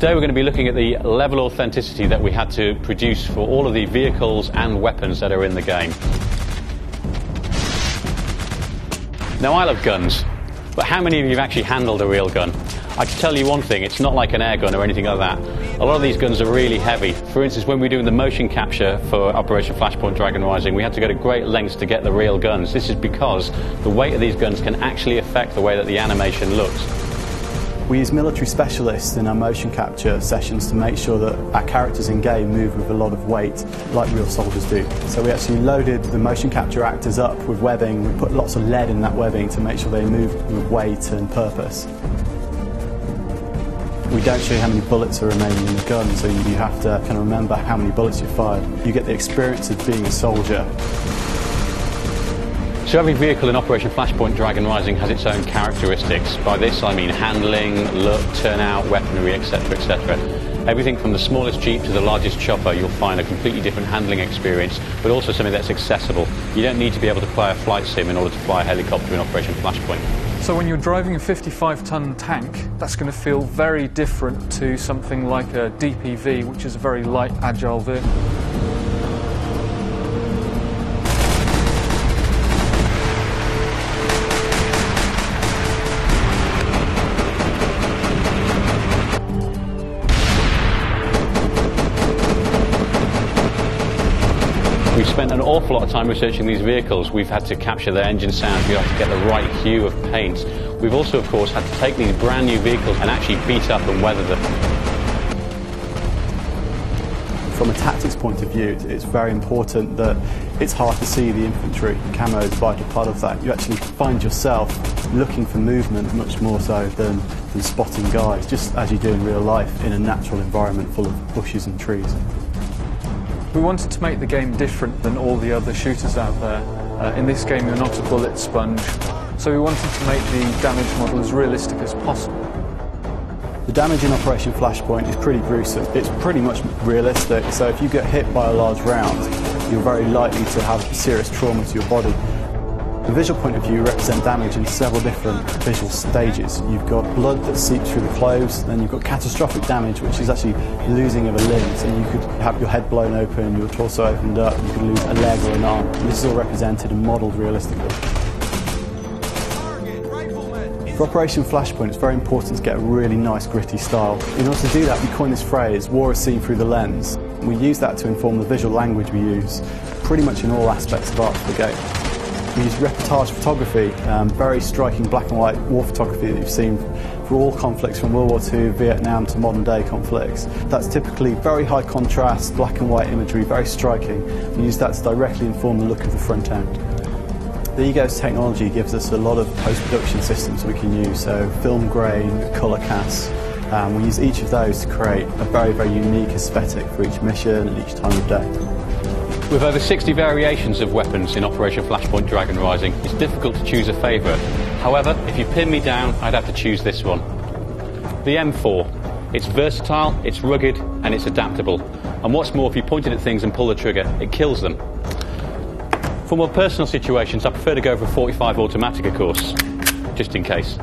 Today we're going to be looking at the level of authenticity that we had to produce for all of the vehicles and weapons that are in the game. Now, I love guns, but how many of you have actually handled a real gun? I can tell you one thing, it's not like an air gun or anything like that. A lot of these guns are really heavy. For instance, when we were doing the motion capture for Operation Flashpoint Dragon Rising, we had to go to great lengths to get the real guns. This is because the weight of these guns can actually affect the way that the animation looks. We use military specialists in our motion capture sessions to make sure that our characters in game move with a lot of weight, like real soldiers do. So we actually loaded the motion capture actors up with webbing. We put lots of lead in that webbing to make sure they move with weight and purpose. We don't show you how many bullets are remaining in the gun, so you have to kind of remember how many bullets you fired. You get the experience of being a soldier. So every vehicle in Operation Flashpoint Dragon Rising has its own characteristics. By this I mean handling, look, turnout, weaponry, etc, etc. Everything from the smallest Jeep to the largest chopper, you'll find a completely different handling experience, but also something that's accessible. You don't need to be able to play a flight sim in order to fly a helicopter in Operation Flashpoint. So when you're driving a 55-ton tank, that's going to feel very different to something like a DPV, which is a very light, agile vehicle. We've spent an awful lot of time researching these vehicles. We've had to capture their engine sound, we've had to get the right hue of paint. We've also, of course, had to take these brand new vehicles and actually beat up and weather them. From a tactics point of view, it's very important that it's hard to see the infantry. Camo is a vital part of that. You actually find yourself looking for movement much more so than spotting guys, just as you do in real life in a natural environment full of bushes and trees. We wanted to make the game different than all the other shooters out there. In this game you're not a bullet sponge, so we wanted to make the damage model as realistic as possible. The damage in Operation Flashpoint is pretty gruesome. It's pretty much realistic, so if you get hit by a large round, you're very likely to have serious trauma to your body. The visual point of view represents damage in several different visual stages. You've got blood that seeps through the clothes, then you've got catastrophic damage, which is actually losing of a limb. So you could have your head blown open, your torso opened up, you could lose a leg or an arm. And this is all represented and modelled realistically. For Operation Flashpoint, it's very important to get a really nice gritty style. In order to do that, we coined this phrase, war is seen through the lens. And we use that to inform the visual language we use pretty much in all aspects of art for the game. We use reportage photography, very striking black and white war photography that you've seen for all conflicts from World War II, Vietnam to modern day conflicts. That's typically very high contrast, black and white imagery, very striking. We use that to directly inform the look of the front end. The Egos technology gives us a lot of post-production systems we can use, so film grain, colour casts. We use each of those to create a very, very unique aesthetic for each mission and each time of day. With over 60 variations of weapons in Operation Flashpoint Dragon Rising, it's difficult to choose a favourite. However, if you pin me down, I'd have to choose this one. The M4. It's versatile, it's rugged, and it's adaptable. And what's more, if you point it at things and pull the trigger, it kills them. For more personal situations, I prefer to go for a .45 automatic, of course, just in case.